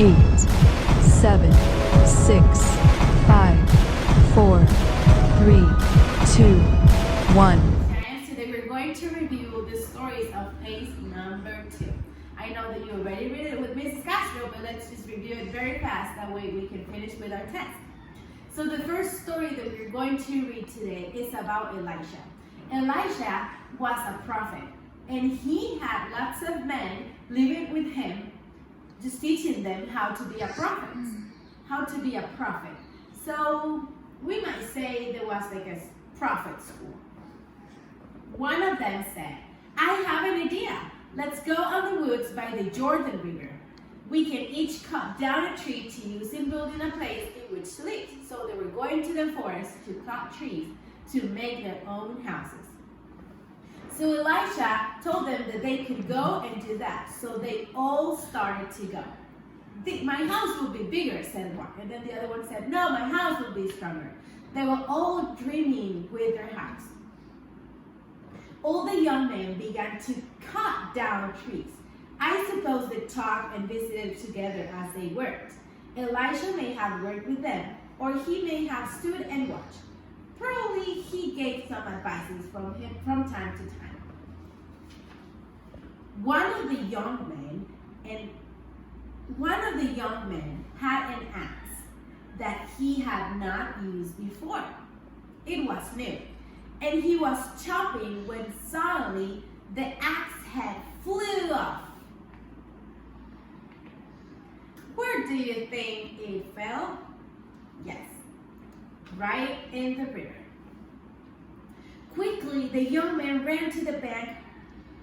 8, 7, 6, 5, 4, 3, 2, 1. And today we're going to review the stories of phase number 2. I know that you already read it with Mrs. Castro, but let's just review it very fast. That way we can finish with our test. So the first story that we're going to read today is about Elisha. Elisha was a prophet, and he had lots of men living with him, just teaching them how to be a prophet. How to be a prophet. So we might say there was like a prophet school. One of them said, I have an idea. Let's go on the woods by the Jordan River. We can each cut down a tree to use in building a place in which to live. So they were going to the forest to cut trees to make their own houses. So Elisha told them that they could go and do that. So they all started to go. My house will be bigger, said one. And then the other one said, no, my house will be stronger. They were all dreaming with their house. All the young men began to cut down trees. I suppose they talked and visited together as they worked. Elisha may have worked with them, or he may have stood and watched. Probably he gave some advices from time to time. One of the young men had an axe that he had not used before. It was new, and he was chopping when suddenly the axe head flew off. Where do you think it fell? Yes, right in the river. Quickly, the young man ran to the bank,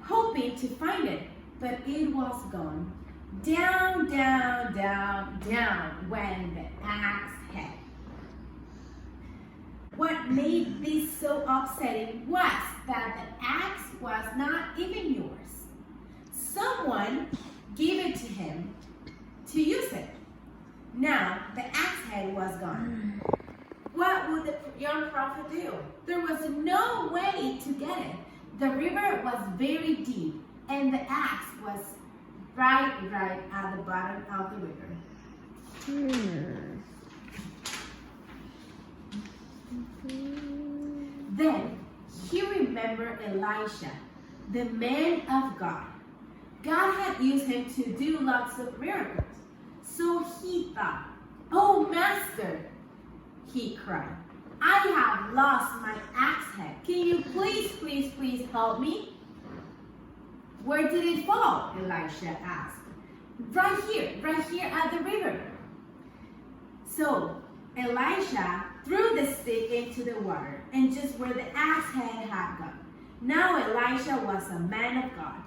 hoping to find it, but it was gone. Down, down, down, down went the axe head. What made this so upsetting was that the axe was not even yours. Someone gave it to him to use it. Now the axe head was gone. What would the young prophet do? There was no way to get it. The river was very deep, and the axe was right at the bottom of the river. Then he remembered Elisha, the man of God. God had used him to do lots of miracles. So he thought, oh, Master, he cried, I have lost my axe head. Can you please help me? Where did it fall? Elisha asked. Right here at the river. So Elisha threw the stick into the water, and just where the axe head had gone. Now Elisha was a man of God.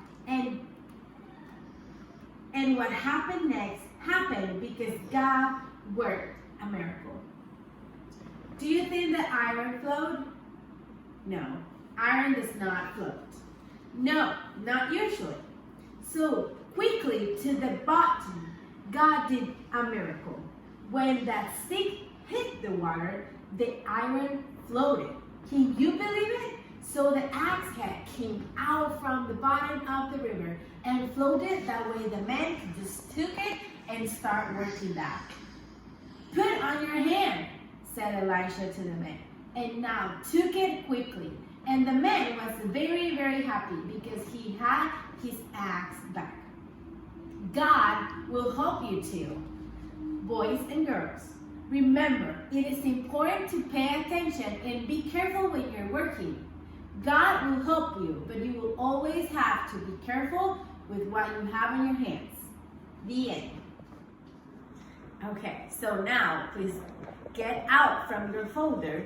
And what happened next happened because God worked a miracle. Do you think the iron flowed? No, iron does not float. No, not usually. So quickly to the bottom, God did a miracle. When that stick hit the water, the iron floated. Can you believe it? So the axe head came out from the bottom of the river and floated. That way the man could just took it and start working that. Put on your hand, said Elisha to the man, and now took it quickly. And the man was very happy because he had his axe back. God will help you too, boys and girls. Remember, it is important to pay attention and be careful when you're working. God will help you, but you will always have to be careful with what you have in your hands. The end. Okay, so now please get out from your folder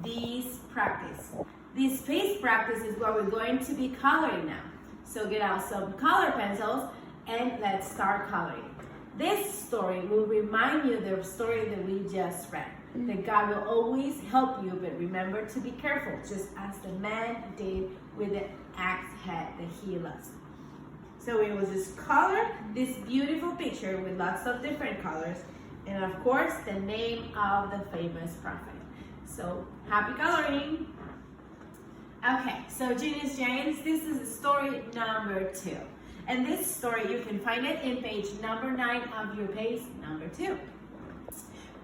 this practice. This space practice is where we're going to be coloring now. So get out some color pencils and let's start coloring. This story will remind you of the story that we just read. That God will always help you, but remember to be careful, just as the man did with the axe head that he lost. So we will just color this beautiful picture with lots of different colors, and of course the name of the famous prophet. So happy coloring! Okay, so Genius Giants, this is story number 2. And this story, you can find it in page number 9 of your page number 2.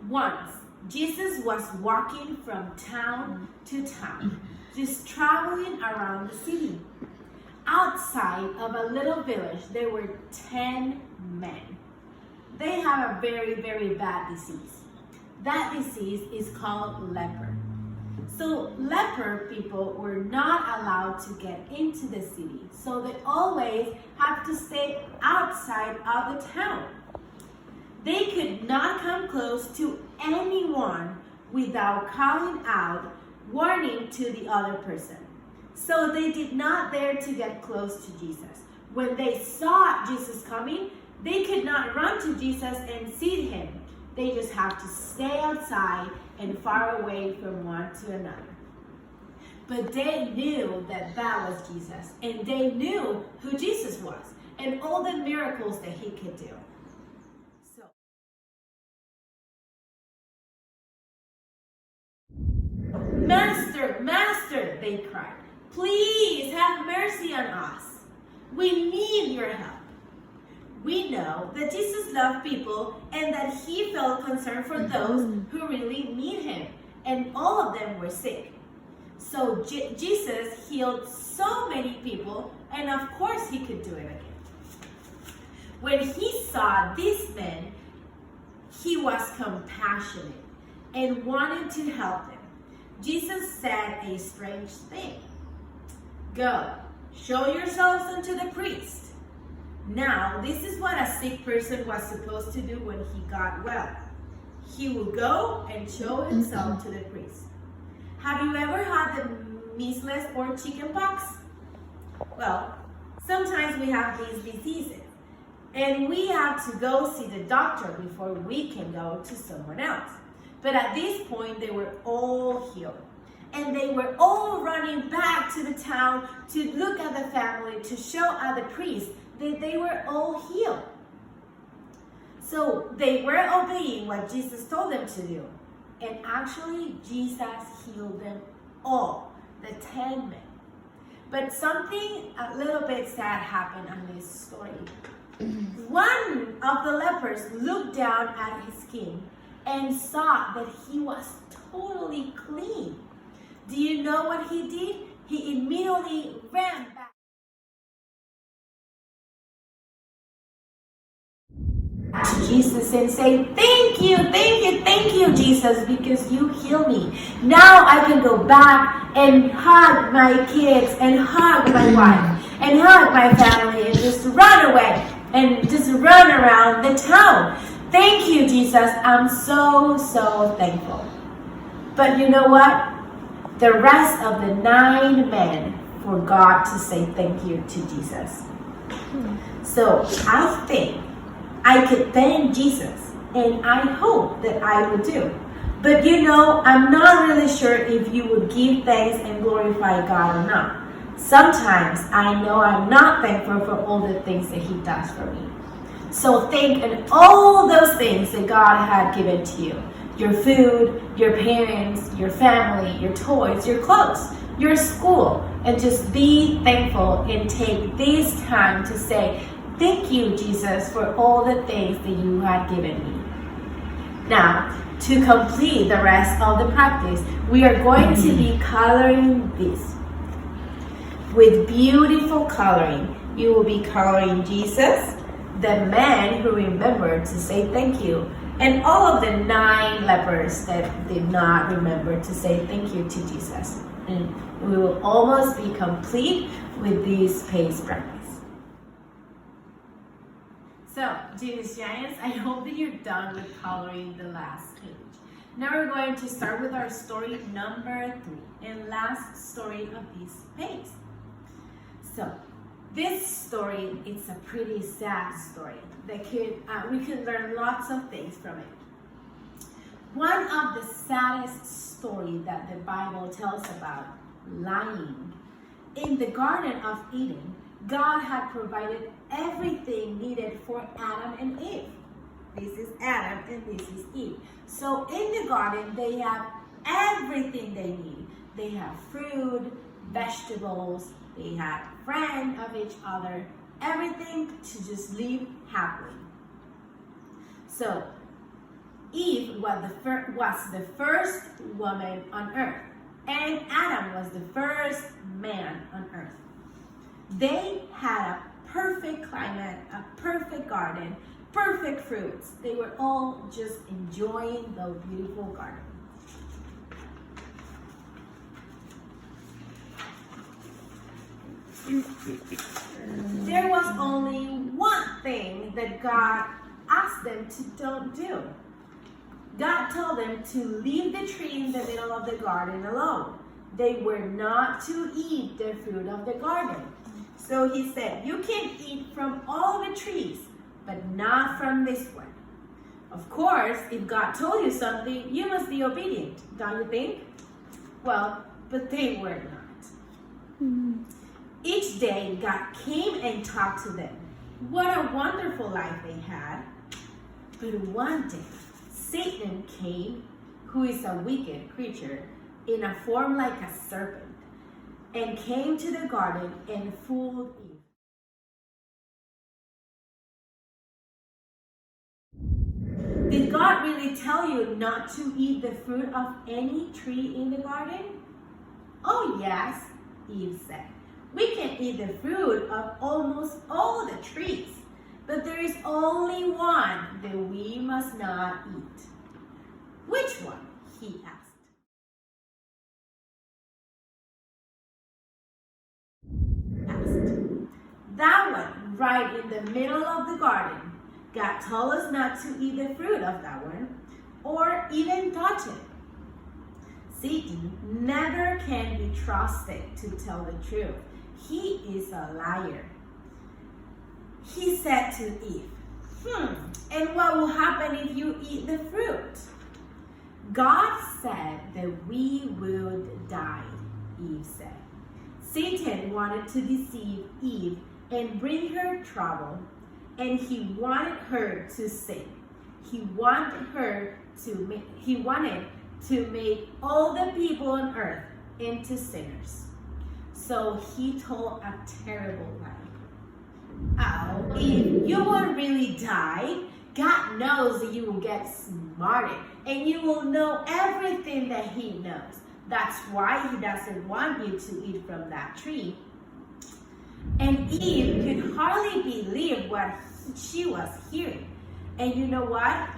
Once, Jesus was walking from town to town, just traveling around the city. Outside of a little village, there were 10 men. They have a very, very bad disease. That disease is called leper. So leper people were not allowed to get into the city. So they always have to stay outside of the town. They could not come close to anyone without calling out, warning to the other person. So they did not dare to get close to Jesus. When they saw Jesus coming, they could not run to Jesus and see him. They just have to stay outside and far away from one to another. But they knew that that was Jesus, and they knew who Jesus was and all the miracles that he could do. So, Master, Master, they cried, please have mercy on us. We need your help. We know that Jesus loved people and that he felt concern for those who really need him, and all of them were sick. So Jesus healed so many people, and of course he could do it again. When he saw these men, he was compassionate and wanted to help them. Jesus said a strange thing. Go, show yourselves unto the priest. Now, this is what a sick person was supposed to do when he got well. He will go and show himself to the priest. Have you ever had the measles or chickenpox? Well, sometimes we have these diseases, and we have to go see the doctor before we can go to someone else. But at this point, they were all healed. And they were all running back to the town to look at the family, to show at the priest that they were all healed. So they were obeying what Jesus told them to do. And actually, Jesus healed them all, the 10 men. But something a little bit sad happened on this story. One of the lepers looked down at his skin and saw that he was totally clean. Do you know what he did? He immediately ran back to Jesus and said, thank you, Jesus, because you healed me. Now I can go back and hug my kids and hug my wife and hug my family and just run away and just run around the town. Thank you, Jesus. I'm so thankful. But you know what? The rest of the 9 men forgot to say thank you to Jesus. So I think I could thank Jesus, and I hope that I would do. But you know, I'm not really sure if you would give thanks and glorify God or not. Sometimes I know I'm not thankful for all the things that he does for me. So think on all those things that God had given to you. Your food, your parents, your family, your toys, your clothes, your school. And just be thankful and take this time to say, thank you, Jesus, for all the things that you had given me. Now, to complete the rest of the practice, we are going to be coloring this. With beautiful coloring, you will be coloring Jesus, the man who remembered to say thank you, and all of the 9 lepers that did not remember to say thank you to Jesus. And we will almost be complete with this pace practice. So, Genius Giants, I hope that you're done with coloring the last page. Now we're going to start with our story number 3 and last story of this page. So, this story is a pretty sad story that we could learn lots of things from it. One of the saddest stories that the Bible tells about, lying. In the Garden of Eden, God had provided everything needed for Adam and Eve. This is Adam and this is Eve. So in the garden, they have everything they need. They have fruit, vegetables, they have friends of each other, everything to just live happily. So Eve was the first woman on earth, and Adam was the first man on earth. They had a perfect climate, a perfect garden, perfect fruits. They were all just enjoying the beautiful garden. There was only one thing that God asked them to don't do. God told them to leave the tree in the middle of the garden alone. They were not to eat the fruit of the garden. So he said, you can eat from all the trees, but not from this one. Of course, if God told you something, you must be obedient, don't you think? Well, but they were not. Each day, God came and talked to them. What a wonderful life they had. But one day, Satan came, who is a wicked creature, in a form like a serpent, and came to the garden and fooled Eve. Did God really tell you not to eat the fruit of any tree in the garden? Oh yes, Eve said. We can eat the fruit of almost all the trees, but there is only one that we must not eat. Which one? He asked. That one, right in the middle of the garden. God told us not to eat the fruit of that one, or even touch it. Satan never can be trusted to tell the truth. He is a liar. He said to Eve, and what will happen if you eat the fruit? God said that we would die, Eve said. Satan wanted to deceive Eve and bring her trouble, and he wanted her to sin. He wanted to make all the people on earth into sinners. So he told a terrible lie. Oh, Eve, you won't really die. God knows that you will get smarter and you will know everything that he knows. That's why he doesn't want you to eat from that tree. And Eve could hardly believe what she was hearing. And you know what?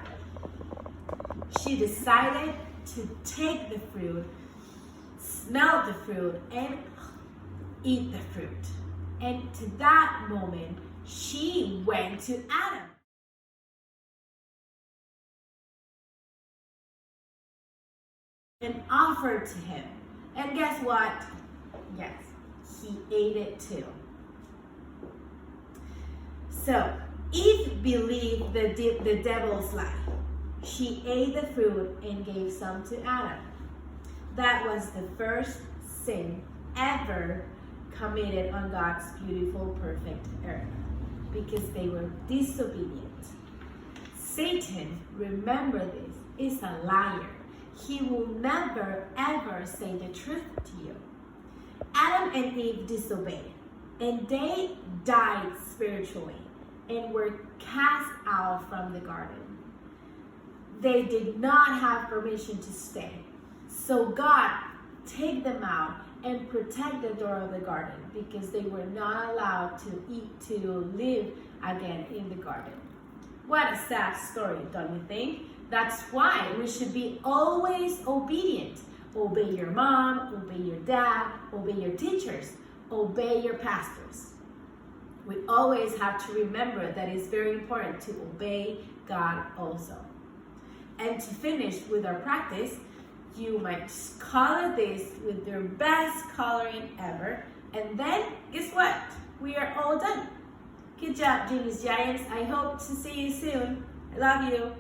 She decided to take the fruit, smell the fruit, and eat the fruit. And to that moment, she went to Adam. And offered to him. And guess what? Yes, he ate it too. So Eve believed the devil's lie. She ate the fruit and gave some to Adam. That was the first sin ever committed on God's beautiful, perfect earth, because they were disobedient. Satan, remember this, is a liar. He will never ever say the truth to you. Adam and Eve disobeyed, and they died spiritually and were cast out from the garden. They did not have permission to stay. So God take them out and protect the door of the garden, because they were not allowed to live again in the garden. What a sad story, don't you think? That's why we should be always obedient. Obey your mom, obey your dad, obey your teachers, obey your pastors. We always have to remember that it's very important to obey God also. And to finish with our practice, you might color this with your best coloring ever. And then, guess what? We are all done. Good job, Genius Giants. I hope to see you soon. I love you.